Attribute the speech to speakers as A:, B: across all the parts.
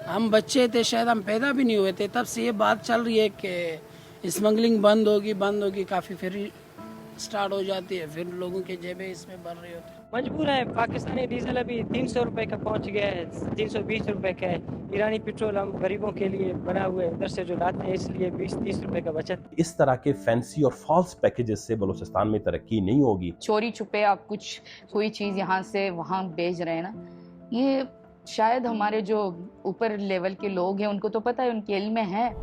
A: हम बच्चे थे, शायद हम पैदा भी नहीं हुए थे, तब से ये बात चल रही है कि स्मगलिंग बंद होगी, काफ़ी फिर स्टार्ट हो जाती है, फिर लोगों के जेबें इसमें भर रही होती है।
B: मजबूर है। पाकिस्तानी डीजल अभी 300 रुपए का पहुंच गया है, 320 रुपए का है। ईरानी पेट्रोल हम गरीबों के लिए बना हुए उधर से जो लाते हैं, इसलिए 20-30 रुपए का बचत।
C: इस तरह के फैंसी और फॉल्स पैकेजेस से बलूचिस्तान में तरक्की नहीं होगी।
D: चोरी छुपे आप कुछ कोई चीज़ यहाँ से वहाँ भेज रहे हैं ना, ये शायद हमारे जो ऊपर लेवल के लोग हैं उनको तो पता है, उनके इल्म में है।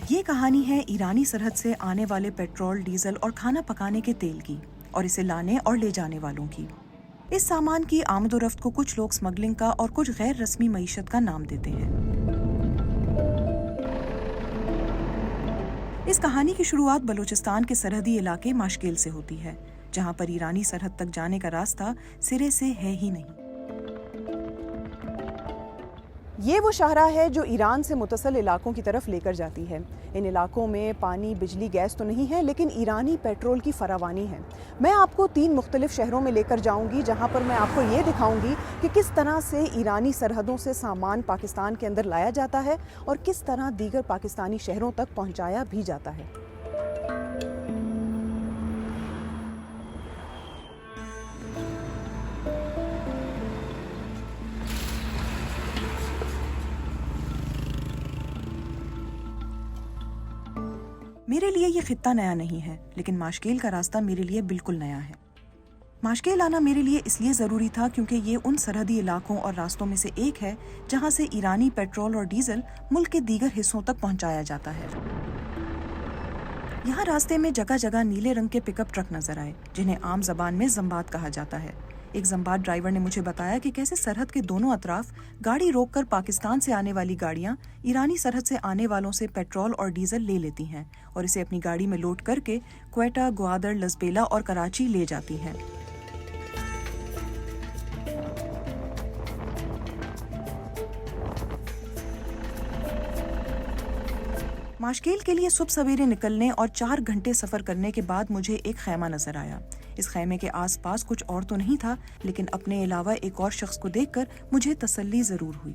E: ये कहानी है ईरानी सरहद से आने वाले पेट्रोल, डीजल और खाना पकाने के तेल की, और इसे लाने और ले जाने वालों की। इस सामान की आमदोरफ्त को कुछ लोग स्मगलिंग का और कुछ गैर रस्मी मईशत का नाम देते हैं। इस कहानी की शुरुआत बलूचिस्तान के सरहदी इलाके माशकेल से होती है, जहां पर ईरानी सरहद तक जाने का रास्ता सिरे से है ही नहीं।
F: ये वो शाहराह है जो ईरान से मुतसल इलाकों की तरफ लेकर जाती है। इन इलाकों में पानी, बिजली, गैस तो नहीं है, लेकिन ईरानी पेट्रोल की फरावानी है। मैं आपको 3 मुख्तलिफ शहरों में लेकर जाऊंगी, जहां पर मैं आपको ये दिखाऊंगी कि किस तरह से ईरानी सरहदों से सामान पाकिस्तान के अंदर लाया जाता है और किस तरह दीगर पाकिस्तानी शहरों तक पहुंचाया भी जाता है।
E: मेरे लिए ये खित्ता नया नहीं है, लेकिन माशकेल का रास्ता मेरे लिए बिल्कुल नया है। माशकेल आना मेरे लिए इसलिए ज़रूरी था क्योंकि ये उन सरहदी इलाकों और रास्तों में से एक है जहां से ईरानी पेट्रोल और डीजल मुल्क के दीगर हिस्सों तक पहुंचाया जाता है। यहाँ रास्ते में जगह जगह नीले रंग के पिकअप ट्रक नजर आए, जिन्हें आम जबान में जम्बाद कहा जाता है। एक जम्बाद ड्राइवर ने मुझे बताया कि कैसे सरहद के दोनों अतराफ गाड़ी रोककर पाकिस्तान से आने वाली गाड़ियां ईरानी सरहद से आने वालों से पेट्रोल और डीजल ले लेती हैं और इसे अपनी गाड़ी में लोड करके क्वेटा, ग्वादर, लसबेला और कराची ले जाती हैं। माशकेल के लिए सुबह सवेरे निकलने और 4 घंटे सफर करने के बाद मुझे एक खैमा नजर आया। इस खैमे के आसपास कुछ और तो नहीं था, लेकिन अपने अलावा एक और शख्स को देखकर मुझे तसल्ली जरूर हुई।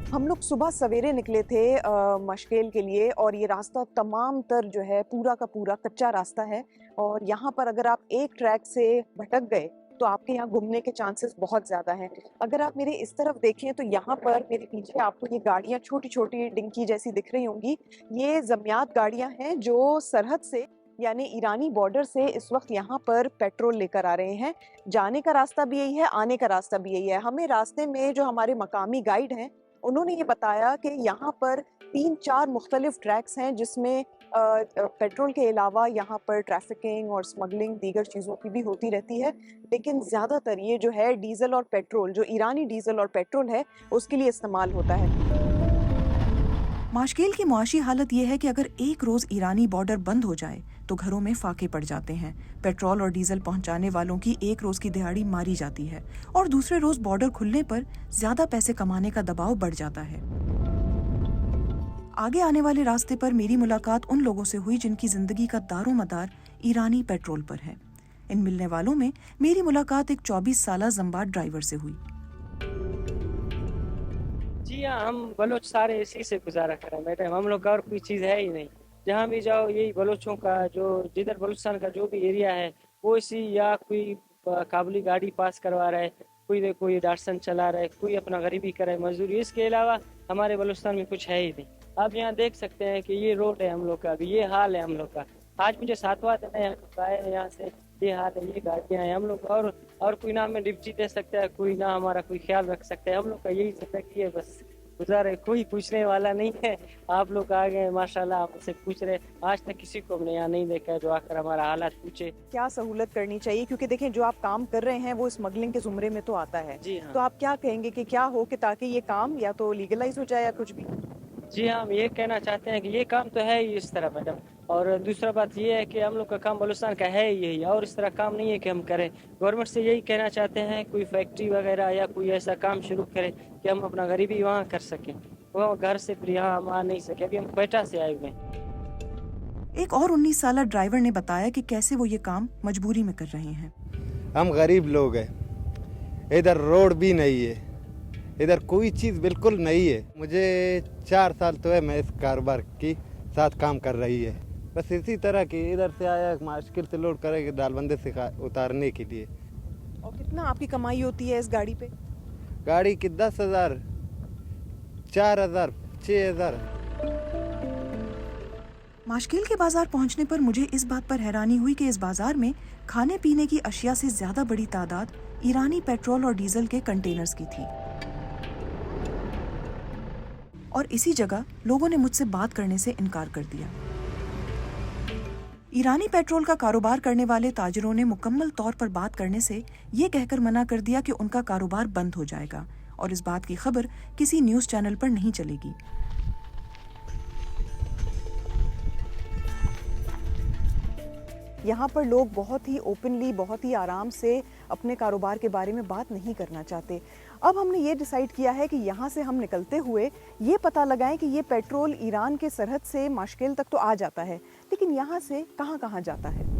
F: हम लोग सुबह सवेरे निकले थे माशकेल के लिए, और ये रास्ता तमाम तर जो है पूरा का पूरा कच्चा रास्ता है। और यहाँ पर अगर आप एक ट्रैक से भटक गए तो आपके यहाँ घूमने के चांसेस बहुत ज़्यादा हैं। अगर आप मेरे इस तरफ देखें तो यहाँ पर मेरे पीछे आपको ये गाड़ियाँ छोटी छोटी डिंकी जैसी दिख रही होंगी। ये ज़मियात गाड़ियाँ हैं जो सरहद से यानी ईरानी बॉर्डर से इस वक्त यहाँ पर पेट्रोल लेकर आ रहे हैं। जाने का रास्ता भी यही है, आने का रास्ता भी यही है। हमें रास्ते में जो हमारे मकामी गाइड हैं उन्होंने ये बताया कि यहाँ पर 3-4 मुख्तलिफ ट्रैक्स हैं जिसमें पेट्रोल के अलावा यहाँ पर ट्रैफिकिंग और स्मगलिंग दीगर चीज़ों की भी होती रहती है, लेकिन ज़्यादातर ये जो है डीज़ल और पेट्रोल, जो ईरानी डीज़ल और पेट्रोल है, उसके लिए इस्तेमाल होता है।
E: माशकेल की मुआशी हालत यह है कि अगर एक रोज ईरानी बॉर्डर बंद हो जाए तो घरों में फाके पड़ जाते हैं। पेट्रोल और डीजल पहुंचाने वालों की एक रोज की दिहाड़ी मारी जाती है और दूसरे रोज बॉर्डर खुलने पर ज्यादा पैसे कमाने का दबाव बढ़ जाता है। आगे आने वाले रास्ते पर मेरी मुलाकात उन लोगों से हुई जिनकी जिंदगी का दारोमदार ईरानी पेट्रोल पर है। इन मिलने वालों में मेरी मुलाकात एक 24 साला जम्बाद ड्राइवर से हुई।
B: जी हाँ, हम बलोच सारे इसी से गुजारा कर रहे हैं मैडम। हम लोग का और कोई चीज़ है ही नहीं। जहाँ भी जाओ यही बलोचों का, जो जिधर बलूचिस्तान का जो भी एरिया है वो इसी, या कोई काबुली गाड़ी पास करवा रहा है, कोई दारसन चला रहा है, कोई अपना गरीबी कर रहा है, मजदूरी। इसके अलावा हमारे बलूचिस्तान में कुछ है ही नहीं। आप यहाँ देख सकते हैं कि ये रोड है हम लोग का, अभी ये हाल है हम लोग का। आज मुझे 7वां दिन है आए हैं यहाँ से, ये हाल है, ये गाड़ियाँ हैं हम लोग। और कोई ना हमें डिप्टी दे सकता है, कोई ना हमारा कोई ख्याल रख सकता है। हम लोग का यही जिंदगी है, बस गुजारे, कोई पूछने वाला नहीं है। आप लोग आ गए माशाल्लाह, आपसे पूछ रहे। आज तक किसी को हमने यहाँ नहीं देखा है जो आकर हमारा हालात पूछे।
F: क्या सहूलत करनी चाहिए, क्योंकि देखें जो आप काम कर रहे हैं वो स्मगलिंग के जुमरे में तो आता है।
B: जी हाँ।
F: तो आप क्या कहेंगे कि क्या हो कि ताकि ये काम या तो लीगलाइज हो जाए या कुछ भी?
B: जी हाँ, हम ये कहना चाहते हैं कि ये काम तो है ही इस तरह मैडम। और दूसरा बात ये है कि हम लोग का काम बलूचिस्तान का है ही यही, और इस तरह काम नहीं है कि हम करें। गवर्नमेंट से यही कहना चाहते हैं कोई फैक्ट्री वगैरह या कोई ऐसा काम शुरू करें कि हम अपना गरीबी वहाँ कर सकें। वो घर से फिर यहाँ हम आ नहीं सके, अभी हम क्वेटा से आए हुए हैं।
E: एक और 19 साला ड्राइवर ने बताया कि कैसे वो ये काम मजबूरी में कर रहे हैं।
G: हम गरीब लोग हैं, इधर रोड भी नहीं है, इधर कोई चीज़ बिल्कुल नहीं है। मुझे 4 साल तो है मैं इस कारोबार की साथ काम कर रही है। बस इसी तरह की इधर से आया मुश्किल से लोड करेंगे डालबंदे से उतारने के लिए।
F: और कितना आपकी कमाई होती है इस गाड़ी पे?
G: गाड़ी की 10,000, 4,000, 6,000।
E: माशकेल के बाजार पहुंचने पर मुझे इस बात पर हैरानी हुई कि इस बाजार में खाने पीने की अशिया से ज्यादा बड़ी तादाद ईरानी पेट्रोल और डीजल के कंटेनर्स की थी। और इसी जगह लोगों ने मुझसे बात करने से इनकार कर दिया। ईरानी पेट्रोल का कारोबार करने वाले ताजिरों ने मुकम्मल तौर पर बात करने से ये कहकर मना कर दिया कि उनका कारोबार बंद हो जाएगा और इस बात की खबर किसी न्यूज़ चैनल पर नहीं चलेगी।
F: यहाँ पर लोग बहुत ही ओपनली, बहुत ही आराम से अपने कारोबार के बारे में बात नहीं करना चाहते। अब हमने ये डिसाइड किया है कि यहाँ से हम निकलते हुए ये पता लगाएं कि ये पेट्रोल ईरान के सरहद से माशकेल तक तो आ जाता है, लेकिन यहाँ से कहाँ कहाँ जाता है।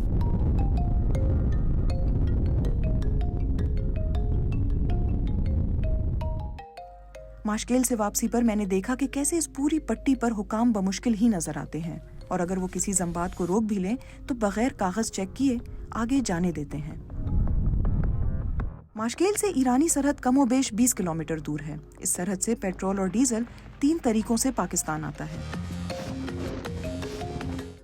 E: माशकेल से वापसी पर मैंने देखा कि कैसे इस पूरी पट्टी पर हुकाम बमुश्किल ही नजर आते हैं और अगर वो किसी जम्बात को रोक भी लें तो बगैर कागज चेक किए आगे जाने देते हैं। माशकेल से ईरानी सरहद कमोबेश 20 किलोमीटर दूर है। इस सरहद से पेट्रोल और डीजल 3 तरीकों से पाकिस्तान आता है।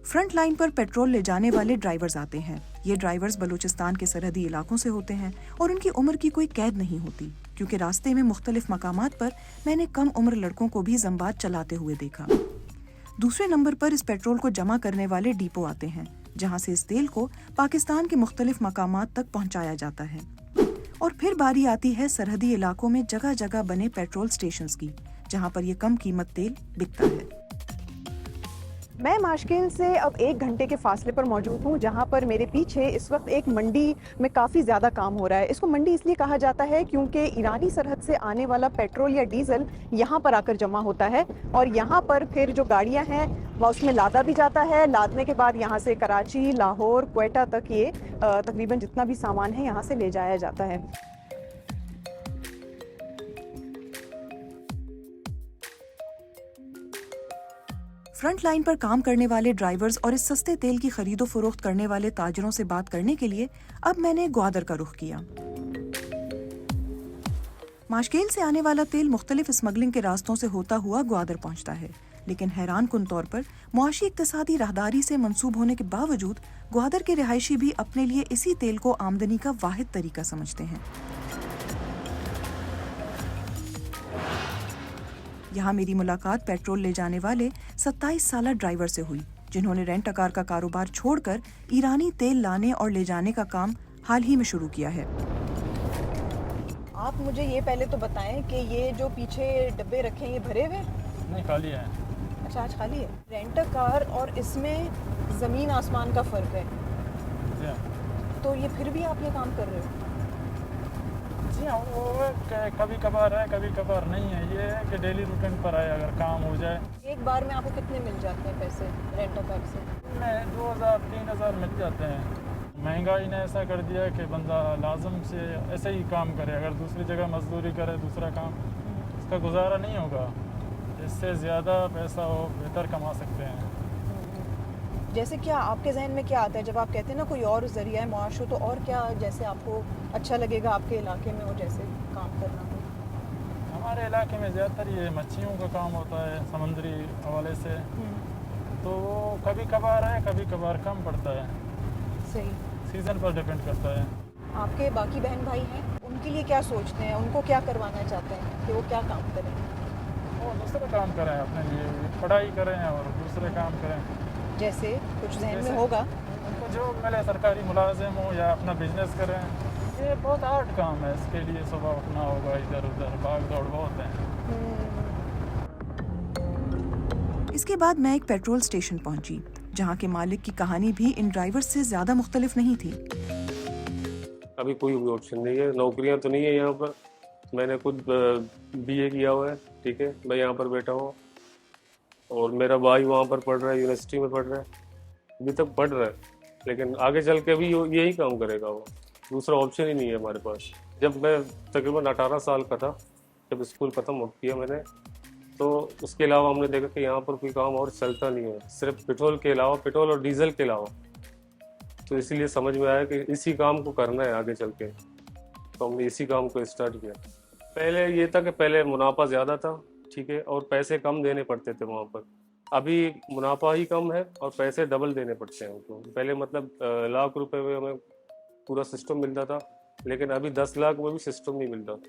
E: फ्रंट लाइन पर पेट्रोल ले जाने वाले ड्राइवर्स आते हैं। ये ड्राइवर्स बलूचिस्तान के सरहदी इलाकों से होते हैं और उनकी उम्र की कोई कैद नहीं होती, क्योंकि रास्ते में मुख्तलिफ मकामात पर मैंने कम उम्र लड़कों को भी जम्बात चलाते हुए देखा। दूसरे नंबर पर इस पेट्रोल को जमा करने वाले डिपो आते हैं, जहां से इस तेल को पाकिस्तान के मुख्तलिफ मकामात तक पहुंचाया जाता है। और फिर बारी आती है सरहदी इलाकों में जगह जगह बने पेट्रोल स्टेशंस की, जहां पर ये कम कीमत तेल बिकता है।
F: मैं माशकेल से अब 1 घंटे के फासले पर मौजूद हूँ, जहाँ पर मेरे पीछे इस वक्त एक मंडी में काफ़ी ज़्यादा काम हो रहा है। इसको मंडी इसलिए कहा जाता है क्योंकि ईरानी सरहद से आने वाला पेट्रोल या डीजल यहाँ पर आकर जमा होता है और यहाँ पर फिर जो गाड़ियाँ हैं वह उसमें लादा भी जाता है। लादने के बाद यहाँ से कराची, लाहौर, क्वेटा तक ये तकरीबन जितना भी सामान है यहाँ से ले जाया जाता है।
E: फ्रंट लाइन पर काम करने वाले ड्राइवर्स और इस सस्ते तेल की खरीदो फरोख्त करने वाले ताजिरों से बात करने के लिए अब मैंने ग्वादर का रुख किया। माशकेल से आने वाला तेल मुख्तलिफ स्मगलिंग के रास्तों से होता हुआ ग्वादर पहुंचता है, लेकिन हैरान कुन तौर पर मुआशी इक्तिसादी राहदारी से मंसूब होने के बावजूद ग्वादर के रिहायशी भी अपने लिए इसी तेल को आमदनी का वाहिद तरीका समझते हैं। यहाँ मेरी मुलाकात पेट्रोल ले जाने वाले 27 साला ड्राइवर से हुई, जिन्होंने रेंट अ कार का कारोबार छोड़कर ईरानी तेल लाने और ले जाने का काम हाल ही में शुरू किया है।
F: आप मुझे ये पहले तो बताएं कि ये जो पीछे डब्बे रखे हैं ये भरे हुए?
H: नहीं, खाली है।
F: अच्छा, आज खाली है। रेंट अ कार और इसमें ज़मीन आसमान का फ़र्क है। तो ये फिर भी आप ये काम कर रहे हो?
H: जी हाँ, वो कभी कभार है, कभी कभार नहीं है। ये है कि डेली रूटीन पर है, अगर काम हो जाए।
F: एक बार में आपको कितने मिल जाते हैं पैसे रेंट अ कार से?
H: में 2,000-3,000 मिल जाते हैं। महंगाई ने ऐसा कर दिया कि बंदा लाजम से ऐसे ही काम करे, अगर दूसरी जगह मजदूरी करे, दूसरा काम, इसका गुजारा नहीं होगा। इससे ज़्यादा पैसा वो बेहतर कमा सकते हैं।
F: जैसे क्या आपके जहन में क्या आता है जब आप कहते हैं ना कोई और ज़रिया है मुआश हो, तो और क्या जैसे आपको अच्छा लगेगा आपके इलाके में, और जैसे काम करना हो?
H: हमारे इलाके में ज़्यादातर ये मच्छियों का काम होता है समुद्री हवाले से, तो वो कभी कभार है, कभी कभार कम पड़ता है।
F: सही,
H: सीज़न पर डिपेंड करता है।
F: आपके बाकी बहन भाई हैं, उनके लिए क्या सोचते हैं, उनको क्या करवाना चाहते हैं कि वो क्या काम करें?
H: वो दूसरे काम करें, अपने लिए पढ़ाई करें और दूसरे काम करें।
F: जैसे कुछ जहन में होगा
H: उनको जो मिले, सरकारी मुलाजिम हो या अपना बिजनेस करें। ये बहुत हार्ड काम है, इसके लिए सुबह उठना होगा, इधर उधर भाग दौड़ बहुत है।
E: इसके बाद मैं एक पेट्रोल स्टेशन पहुंची, जहां के मालिक की कहानी भी इन ड्राइवर्स से ज्यादा मुख्तलिफ नहीं थी।
I: अभी कोई भी ऑप्शन नहीं है, नौकरियां तो नहीं है यहाँ पर। मैंने खुद BA किया हुआ है, ठीक है, मैं यहाँ पर बैठा हूँ और मेरा भाई वहाँ पर पढ़ रहा है, यूनिवर्सिटी में पढ़ रहा है, अभी तक पढ़ रहा है, लेकिन आगे चल के भी यही काम करेगा वो, दूसरा ऑप्शन ही नहीं है हमारे पास। जब मैं तकरीबन 18 साल का था, जब स्कूल ख़त्म किया मैंने, तो उसके अलावा हमने देखा कि यहाँ पर कोई काम और चलता नहीं है, सिर्फ पेट्रोल के अलावा, पेट्रोल और डीजल के अलावा। तो इसीलिए समझ में आया कि इसी काम को करना है आगे चल के, तो हमने इसी काम को स्टार्ट किया। पहले ये था कि पहले मुनाफा ज़्यादा था, ठीक है, और पैसे कम देने पड़ते थे वहाँ पर। अभी मुनाफा ही कम है और पैसे डबल देने पड़ते हैं उनको। पहले मतलब लाख रुपए में हमें पूरा सिस्टम मिलता था, लेकिन अभी 10 लाख में भी सिस्टम नहीं मिलता।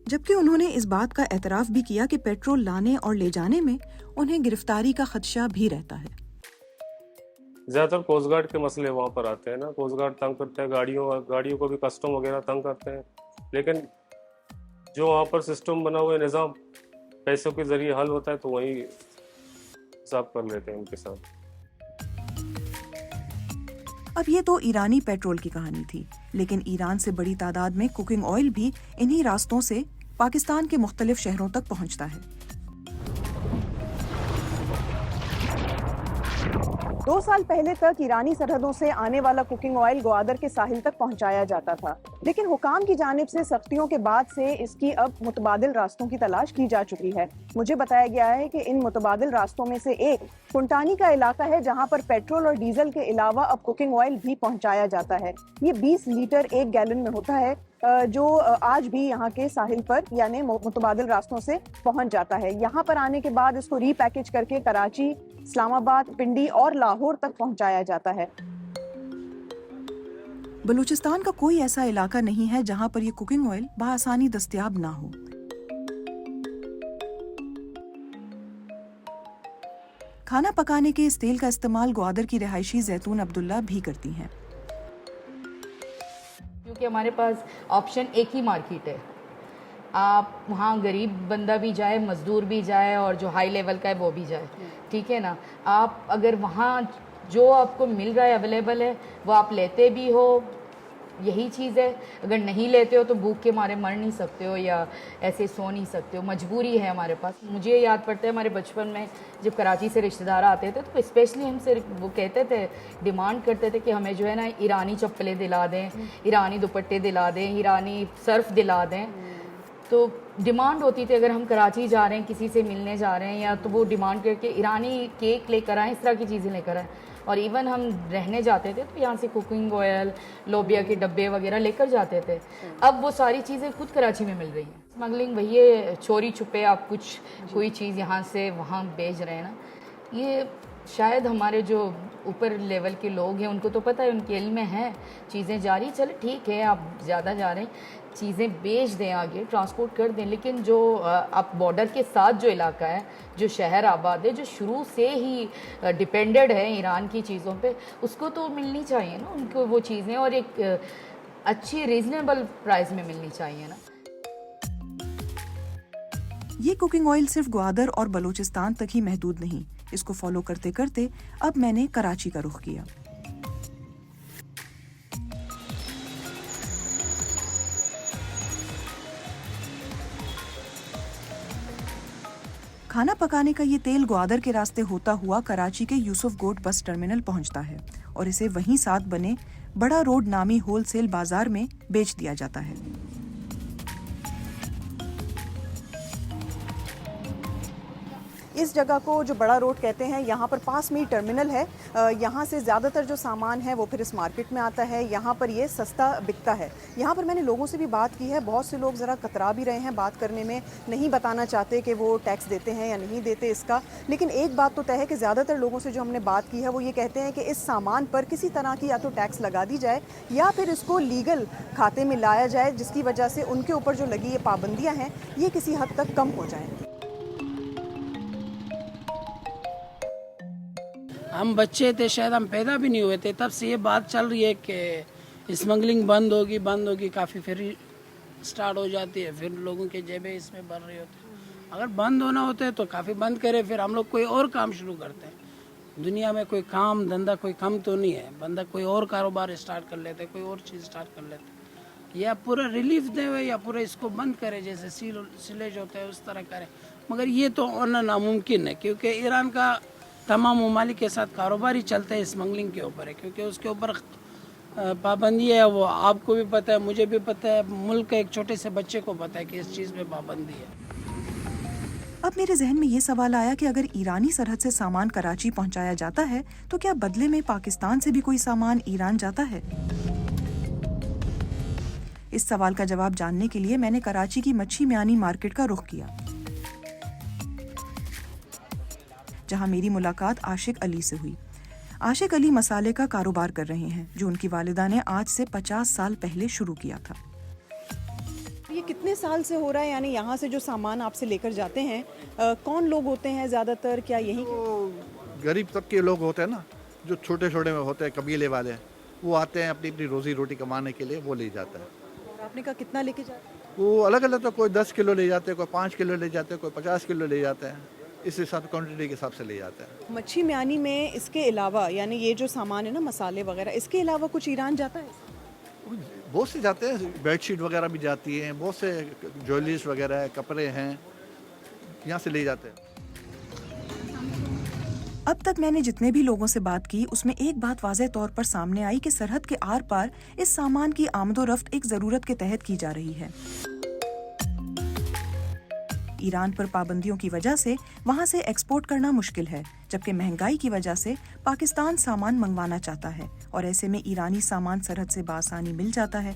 E: जबकि उन्होंने इस बात का एतराफ़ भी किया कि पेट्रोल लाने और ले जाने में उन्हें गिरफ्तारी का खदशा भी रहता है।
I: ज़्यादातर कोस्ट गार्ड के मसले वहाँ पर आते हैं ना, कोस्ट गार्ड तंग करते हैं, गाड़ियों को भी कस्टम वगैरह तंग करते हैं, लेकिन जो वहाँ पर सिस्टम बना हुआ है, निज़ाम पैसों के ज़रिए हल होता है, तो वही हिसाब कर लेते हैं उनके साथ।
E: अब ये तो ईरानी पेट्रोल की कहानी थी, लेकिन ईरान से बड़ी तादाद में कुकिंग ऑयल भी इन्हीं रास्तों से पाकिस्तान के मुख्तलिफ शहरों तक पहुंचता है।
F: 2 साल पहले तक ईरानी सरहदों से आने वाला कुकिंग ऑयल ग्वादर के साहिल तक पहुंचाया जाता था, लेकिन हुकाम की जानिब से सख्तियों के बाद से इसकी अब मुतबादिल रास्तों की तलाश की जा चुकी है। मुझे बताया गया है कि इन मुतबादिल रास्तों में से एक कुंटानी का इलाका है, जहां पर पेट्रोल और डीजल के अलावा अब कुकिंग ऑयल भी पहुंचाया जाता है। ये 20 लीटर 1 गैलन में होता है, जो आज भी यहाँ के साहिल पर यानी मुतबादिल रास्तों से पहुंच जाता है। यहाँ पर आने के बाद इसको रीपैकेज करके कराची, इस्लामाबाद, पिंडी और लाहौर तक पहुंचाया जाता है।
E: बलूचिस्तान का कोई ऐसा इलाका नहीं है जहां पर ये कुकिंग ऑयल बआसानी दस्तयाब ना हो। खाना पकाने के इस तेल का इस्तेमाल ग्वादर की रिहायशी जैतून अब्दुल्ला भी करती हैं।
D: क्योंकि हमारे पास ऑप्शन एक ही मार्केट है, आप वहाँ गरीब बंदा भी जाए, मजदूर भी जाए और जो हाई लेवल का है वो भी जाए, ठीक है ना। आप अगर वहाँ जो आपको मिल रहा है अवेलेबल है वो आप लेते भी हो, यही चीज़ है। अगर नहीं लेते हो तो भूख के मारे मर नहीं सकते हो या ऐसे सो नहीं सकते हो, मजबूरी है हमारे पास। मुझे याद पड़ता है हमारे बचपन में जब कराची से रिश्तेदार आते थे तो स्पेशली हमसे वो कहते थे, डिमांड करते थे कि हमें जो है ना ईरानी चप्पलें दिला दें, ईरानी दुपट्टे दिला दें, ईरानी सर्फ दिला दें। तो डिमांड होती थी, अगर हम कराची जा रहे हैं, किसी से मिलने जा रहे हैं, या तो वो डिमांड करके ईरानी केक लेकर आएँ, इस तरह की चीज़ें लेकर आएँ। और इवन हम रहने जाते थे तो यहाँ से कुकिंग ऑयल, लोबिया के डब्बे वगैरह लेकर जाते थे। अब वो सारी चीज़ें खुद कराची में मिल रही हैं। स्मगलिंग वही है, चोरी छुपे आप कुछ कोई चीज़ यहाँ से वहाँ भेज रहे हैं ना, ये शायद हमारे जो ऊपर लेवल के लोग हैं उनको तो पता है, उनके इल्म में है, चीज़ें जारी, चले ठीक है आप ज़्यादा जा रहे हैं, चीज़ें बेच दें, आगे ट्रांसपोर्ट कर दें, लेकिन जो आप बॉर्डर के साथ जो इलाका है, जो शहर आबाद है, जो शुरू से ही डिपेंडेड है ईरान की चीज़ों पे, उसको तो मिलनी चाहिए ना उनको वो चीज़ें, और एक अच्छी रीजनेबल प्राइस में मिलनी चाहिए ना।
E: ये कुकिंग ऑयल सिर्फ ग्वादर और बलूचिस्तान तक ही महदूद नहीं, इसको फॉलो करते करते अब मैंने कराची का रुख किया। खाना पकाने का ये तेल ग्वादर के रास्ते होता हुआ कराची के यूसुफ गोट बस टर्मिनल पहुंचता है और इसे वहीं साथ बने बड़ा रोड नामी होलसेल बाजार में बेच दिया जाता है।
F: इस जगह को जो बड़ा रोड कहते हैं, यहाँ पर पास में ही टर्मिनल है। यहाँ से ज़्यादातर जो सामान है वो फिर इस मार्केट में आता है। यहाँ पर ये सस्ता बिकता है। यहाँ पर मैंने लोगों से भी बात की है, बहुत से लोग ज़रा कतरा भी रहे हैं बात करने में, नहीं बताना चाहते कि वो टैक्स देते हैं या नहीं देते इसका। लेकिन एक बात तो तय है कि ज़्यादातर लोगों से जो हमने बात की है वो ये कहते हैं कि इस सामान पर किसी तरह की या तो टैक्स लगा दी जाए या फिर इसको लीगल खाते में लाया जाए, जिसकी वजह से उनके ऊपर जो लगी ये पाबंदियाँ हैं ये किसी हद तक कम हो जाएँ।
A: हम बच्चे थे, शायद हम पैदा भी नहीं हुए थे, तब से ये बात चल रही है कि स्मगलिंग बंद होगी, काफ़ी फिर स्टार्ट हो जाती है, फिर लोगों के जेबें इसमें भर रही होती है। अगर बंद होना होता है तो काफ़ी बंद करे, फिर हम लोग कोई और काम शुरू करते हैं। दुनिया में कोई काम धंधा कोई कम तो नहीं है, बंदा कोई और कारोबार स्टार्ट कर लेते, कोई और चीज़ स्टार्ट कर लेते, या पूरा रिलीफ दे हुए या पूरा इसको बंद करे, जैसे सीलेज होता है उस तरह करे। मगर ये तो होना नामुमकिन है, क्योंकि ईरान का तमाम ममालिक के साथ कारोबार ही चलता है स्मगलिंग के ऊपर है, क्योंकि उसके ऊपर पाबंदी है। वो आपको भी पता है, मुझे भी पता है, मुल्क के एक छोटे से बच्चे को पता है कि इस चीज़ पे पाबंदी है।
E: अब मेरे जहन में ये सवाल आया कि अगर ईरानी सरहद से सामान कराची पहुंचाया जाता है तो क्या बदले में पाकिस्तान से भी कोई सामान ईरान जाता है? इस सवाल का जवाब जानने के लिए मैंने कराची की मच्छी म्यानी मार्केट का रुख किया, जहां मेरी मुलाकात आशिक अली से हुई। आशिक अली मसाले का कारोबार कर रहे हैं, जो उनकी वालिदा ने आज से 50 साल पहले शुरू किया था।
F: ये कितने साल से हो रहा है? यानी यहाँ से जो सामान आपसे लेकर जाते हैं, कौन लोग होते हैं ज़्यादातर? क्या यही
J: गरीब तबके के लोग होते हैं ना, जो छोटे छोटे में होते हैं, कबीले वाले, वो आते हैं अपनी अपनी रोजी रोटी कमाने के लिए, वो ले जाता है।
F: और आपने कहा कितना लेके जाते हैं?
J: वो अलग अलग, तो कोई 10 किलो ले जाते हैं, कोई 5 किलो ले जाते हैं, कोई 50 किलो ले जाते हैं, इस हिसाब क्वान्टिटी के हिसाब से ले जाते हैं।
F: मच्छी म्यानी में इसके अलावा, यानी ये जो सामान है ना, मसाले वगैरह, इसके अलावा कुछ ईरान जाता है?
J: बहुत से जाते हैं, बेडशीट वगैरह भी जाती हैं, बहुत से ज्वेलरीज वगैरह, कपड़े हैं, यहाँ से ले जाते हैं।
E: अब तक मैंने जितने भी लोगों से बात की, उसमें एक बात वाज़ेह तौर पर सामने आई कि सरहद के आर पार इस सामान की आमदोरफ्त एक ज़रूरत के तहत की जा रही है। ईरान पर पाबंदियों की वजह से वहां से एक्सपोर्ट करना मुश्किल है, जबकि महंगाई की वजह से पाकिस्तान सामान मंगवाना चाहता है और ऐसे में ईरानी सामान सरहद से बासानी मिल जाता है।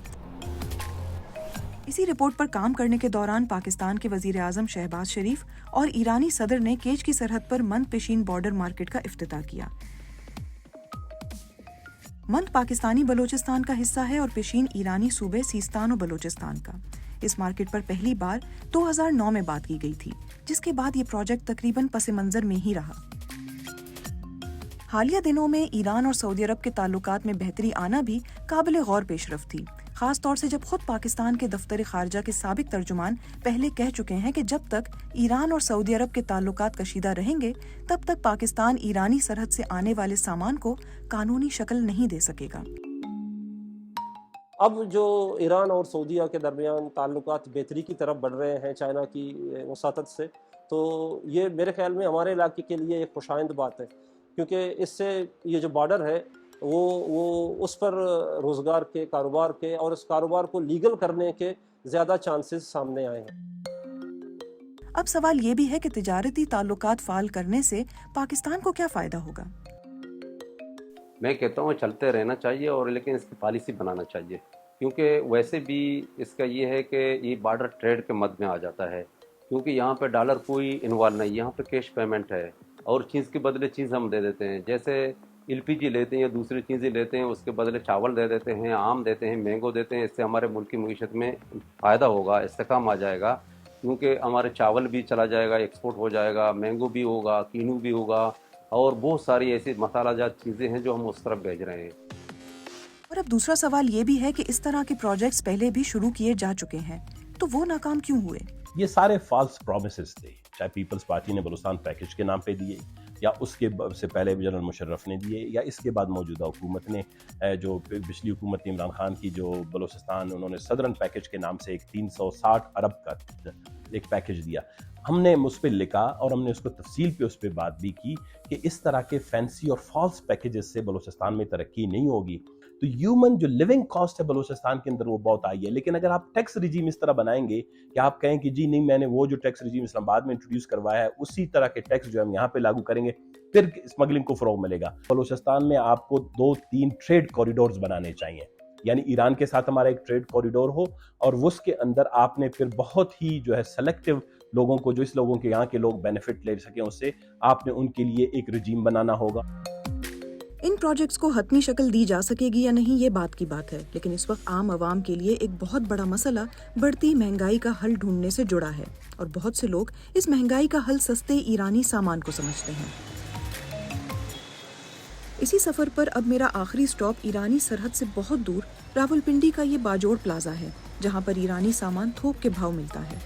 E: इसी रिपोर्ट पर काम करने के दौरान पाकिस्तान के वजीर आजम शहबाज शरीफ और ईरानी सदर ने केच की सरहद पर मंद पेशीन बॉर्डर मार्केट का इफ्तिताह किया। मंद पाकिस्तानी बलोचिस्तान का हिस्सा है और पेशीन ईरानी सूबे सीस्तान और बलोचिस्तान का। इस मार्केट पर पहली बार 2009 में बात की गई थी, जिसके बाद ये प्रोजेक्ट तकरीबन पस मंजर में ही रहा। हालिया दिनों में ईरान और सऊदी अरब के ताल्लुकात में बेहतरी आना भी काबिल गौर पेशरफ थी, खास तौर से जब खुद पाकिस्तान के दफ्तर खारजा के साबिक तर्जुमान पहले कह चुके हैं कि जब तक ईरान और सऊदी अरब के ताल्लुकात कशीदा रहेंगे, तब तक पाकिस्तान ईरानी सरहद से आने वाले सामान को कानूनी शक्ल नहीं दे सकेगा।
K: अब जो ईरान और सऊदीया के दरमियान ताल्लुकात बेहतरी की तरफ बढ़ रहे हैं चाइना की वसातत से, तो ये मेरे ख्याल में हमारे इलाके के लिए एक खुशाइंद बात है, क्योंकि इससे ये जो बॉर्डर है वो उस पर रोज़गार के, कारोबार के और इस कारोबार को लीगल करने के ज़्यादा चांसेस सामने आए हैं।
E: अब सवाल ये भी है कि तिजारती ताल्लुकात फाल करने से पाकिस्तान को क्या फ़ायदा होगा?
L: मैं कहता हूँ चलते रहना चाहिए, और लेकिन इसकी पॉलिसी बनाना चाहिए, क्योंकि वैसे भी इसका ये है कि ये बॉर्डर ट्रेड के मद में आ जाता है, क्योंकि यहाँ पे डॉलर कोई इन्वॉल्व नहीं, यहाँ पे कैश पेमेंट है और चीज़ के बदले चीज़ हम दे देते हैं। जैसे LPG लेते हैं या दूसरी चीज़ें लेते हैं, उसके बदले चावल दे देते हैं, आम देते हैं, मैंगो देते हैं। इससे हमारे मुल्क की मईशत में फ़ायदा होगा, इस्तेकाम आ जाएगा, क्योंकि हमारे चावल भी चला जाएगा, एक्सपोर्ट हो जाएगा, मैंगो भी होगा, कीनू भी होगा, और बहुत सारी ऐसी मसालाजात चीज़ें हैं जो हम उस तरफ भेज रहे हैं।
E: और अब दूसरा सवाल ये भी है कि इस तरह के प्रोजेक्ट्स पहले भी शुरू किए जा चुके हैं, तो वो नाकाम क्यों हुए?
C: ये सारे फॉल्स प्रोमिसेस थे, चाहे पीपल्स पार्टी ने बलूचिस्तान पैकेज के नाम पे दिए, या उसके से पहले जनरल मुशर्रफ ने दिए, या इसके बाद मौजूदा हुकूमत ने, जो पिछली हुकूमत ने इमरान खान की, जो बलूचिस्तान उन्होंने सदरन पैकेज के नाम से एक 360 अरब का एक पैकेज दिया। हमने उस पर लिखा और हमने उसको तफसील पे उस पर बात भी की कि इस तरह के फैंसी और फॉल्स पैकेजेस से बलूचिस्तान में तरक्की नहीं होगी। तो ह्यूमन जो लिविंग कॉस्ट है बलूचिस्तान के अंदर वो बहुत आई है, लेकिन अगर आप टैक्स रिजीम इस तरह बनाएंगे कि आप कहें कि जी नहीं, मैंने वो जो टैक्स रिजीम इस्लामाबाद में इंट्रोड्यूस करवाया है उसी तरह के टैक्स जो हम यहाँ पे लागू करेंगे, फिर स्मगलिंग को फ़रोग मिलेगा। बलूचिस्तान में आपको 2-3 ट्रेड कॉरिडोर्स बनाने चाहिए, यानी ईरान के साथ हमारा एक ट्रेड कॉरिडोर हो और उसके अंदर आपने फिर बहुत ही जो है सेलेक्टिव लोगों को, जो इस लोगों के यहाँ के लोग बेनिफिट ले सकें, उससे आपने उनके लिए एक रजीम बनाना होगा।
E: इन प्रोजेक्ट्स को हतमी शक्ल दी जा सकेगी या नहीं, ये बात की बात है, लेकिन इस वक्त आम आवाम के लिए एक बहुत बड़ा मसला बढ़ती महंगाई का हल ढूंढने से जुड़ा है, और बहुत से लोग इस महंगाई का हल सस्ते ईरानी सामान को समझते हैं। इसी सफर पर अब मेरा आखिरी स्टॉप ईरानी सरहद से बहुत दूर रावलपिंडी का ये बाजोड़ प्लाजा है, जहाँ पर ईरानी सामान थोक के भाव मिलता है।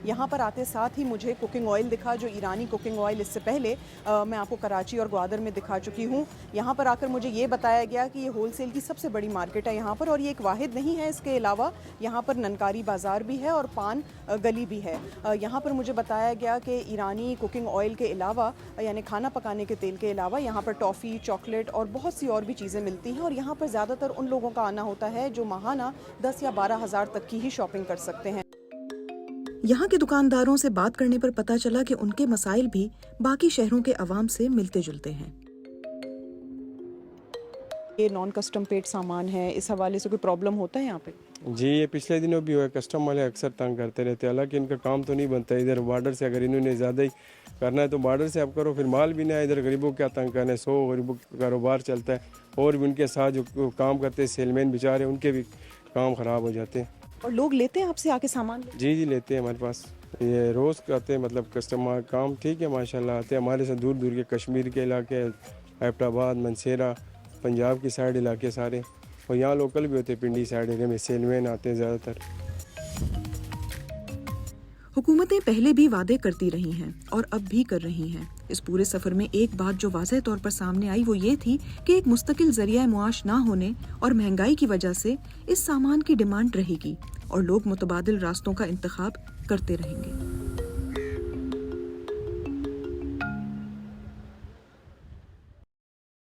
F: यहाँ पर आते साथ ही मुझे कुकिंग ऑयल दिखा, जो ईरानी कुकिंग ऑयल इससे पहले मैं आपको कराची और ग्वादर में दिखा चुकी हूँ। यहाँ पर आकर मुझे ये बताया गया कि ये होलसेल की सबसे बड़ी मार्केट है यहाँ पर, और ये एक वाहिद नहीं है, इसके अलावा यहाँ पर ननकारी बाज़ार भी है और पान गली भी है। यहाँ पर मुझे बताया गया कि ईरानी कुकिंग ऑयल के अलावा, यानी खाना पकाने के तेल के अलावा, यहाँ पर टॉफ़ी, चॉकलेट और बहुत सी और भी चीज़ें मिलती हैं। और यहाँ पर ज़्यादातर उन लोगों का आना होता है जो माहाना 10 या 12 हज़ार तक की ही शॉपिंग कर सकते हैं।
E: यहाँ के दुकानदारों से बात करने पर पता चला कि उनके मसाइल भी बाकी शहरों के अवाम से मिलते जुलते हैं।
F: ये नॉन कस्टम पेड सामान है, इस हवाले से कोई प्रॉब्लम होता है यहाँ पे?
M: जी, ये पिछले दिनों भी हुआ, कस्टम वाले अक्सर तंग करते रहते हैं। हालांकि इनका काम तो नहीं बनता इधर बॉर्डर से, अगर इन्होंने ज़्यादा ही करना है तो बॉर्डर से आप करो, फिर माल भी ना इधर गरीबों क्या तंग करना है। 100 गरीबों का कारोबार चलता है, और भी उनके साथ जो काम करते हैं सेलमैन बेचारे, उनके भी काम ख़राब हो जाते हैं।
F: और लोग लेते हैं आपसे आके सामान?
M: जी लेते हैं हमारे पास, ये रोज़ आते हैं, मतलब कस्टमर काम ठीक है माशाल्लाह आते हैं हमारे से दूर दूर के, कश्मीर के इलाके, एबटाबाद, मनसेरा, पंजाब की साइड इलाके सारे, और यहाँ लोकल भी होते हैं, पिंडी साइड एरिया में सेलमैन आते हैं ज़्यादातर।
E: हुकूमतें पहले भी वादे करती रही हैं और अब भी कर रही हैं। इस पूरे सफर में एक बात जो वाज़ेह तौर पर सामने आई वो ये थी कि एक मुस्तकिल जरिया मुआश ना होने और महंगाई की वजह से इस सामान की डिमांड रहेगी और लोग मुतबादिल रास्तों का इंतखाब करते रहेंगे।